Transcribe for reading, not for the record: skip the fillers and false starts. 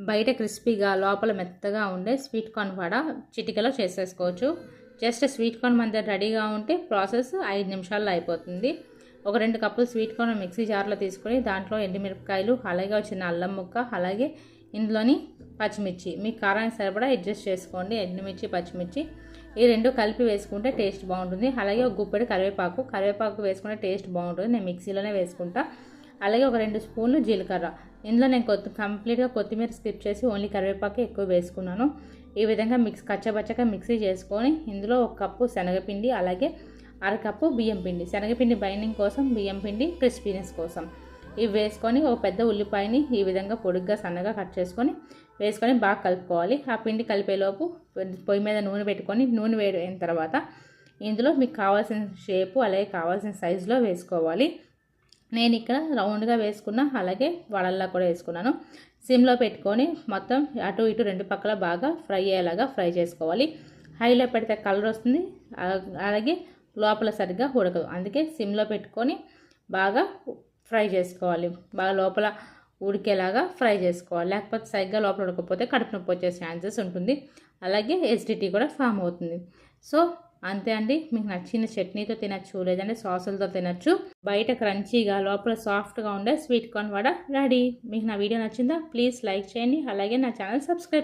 బయట క్రిస్పీగా లోపల మెత్తగా ఉండే స్వీట్ కార్న్ వడ చిటికలో చేసేసుకోవచ్చు. జస్ట్ స్వీట్ కార్న్ మన దగ్గర రెడీగా ఉంటే ప్రాసెస్ 5 నిమిషాల్లో అయిపోతుంది. ఒక 2 కప్పులు స్వీట్ కార్న్ మిక్సీ జార్లో తీసుకొని దాంట్లో ఎండుమిరపకాయలు, అలాగే చిన్న అల్లం ముక్క, అలాగే ఇందులోని పచ్చిమిర్చి మీ కారానికి సరిపడా అడ్జస్ట్ చేసుకోండి. ఎండుమిర్చి, పచ్చిమిర్చి ఈ 2 కలిపి వేసుకుంటే టేస్ట్ బాగుంటుంది. అలాగే ఒక గుప్పెడు కరివేపాకు వేసుకుంటే టేస్ట్ బాగుంటుంది. నేను మిక్సీలోనే వేసుకుంటా. అలాగే ఒక 2 స్పూన్లు జీలకర్ర. ఇందులో నేను కంప్లీట్గా కొత్తిమీర స్కిప్ చేసి ఓన్లీ కరివేపాకు ఎక్కువ వేసుకున్నాను. ఈ విధంగా కచ్చబచ్చగా మిక్సీ చేసుకొని ఇందులో 1 కప్పు శనగపిండి, అలాగే 1/2 కప్పు బియ్యం పిండి. శనగపిండి బైండింగ్ కోసం, బియ్యం పిండి క్రిస్పీనెస్ కోసం. ఇవి వేసుకొని ఒక పెద్ద ఉల్లిపాయని ఈ విధంగా పొడుగ్గా సన్నగా కట్ చేసుకొని వేసుకొని బాగా కలుపుకోవాలి. ఆ పిండి కలిపేలోపు పొయ్యి మీద నూనె పెట్టుకొని నూనె వేడి అయిన తర్వాత ఇందులో మీకు కావాల్సిన షేపు, అలాగే కావాల్సిన సైజులో వేసుకోవాలి. నేను ఇక్కడ రౌండ్గా వేసుకున్నా, అలాగే వడల్లా కూడా వేసుకున్నాను. సిమ్లో పెట్టుకొని మొత్తం అటు ఇటు 2 పక్కల బాగా ఫ్రై అయ్యేలాగా ఫ్రై చేసుకోవాలి. హైలో పెడితే కలర్ వస్తుంది, అలాగే లోపల సరిగ్గా ఉడకదు. అందుకే సిమ్లో పెట్టుకొని బాగా ఫ్రై చేసుకోవాలి. బాగా లోపల ఉడికేలాగా ఫ్రై చేసుకోవాలి. లేకపోతే సరిగ్గా లోపల ఉడకపోతే కడుపు నొప్పి వచ్చే ఛాన్సెస్ ఉంటుంది. అలాగే ఎసిడిటీ కూడా ఫామ్ అవుతుంది. సో అంతే అండి. మీకు నచ్చిన చట్నీతో తినచ్చు, లేదంటే సాసులతో తినచ్చు. బయట క్రంచీగా లోపల సాఫ్ట్గా ఉండే స్వీట్ కార్న్ వడ రెడీ. మీకు నా వీడియో నచ్చిందా? ప్లీజ్ లైక్ చేయండి, అలాగే నా ఛానల్ సబ్స్క్రైబ్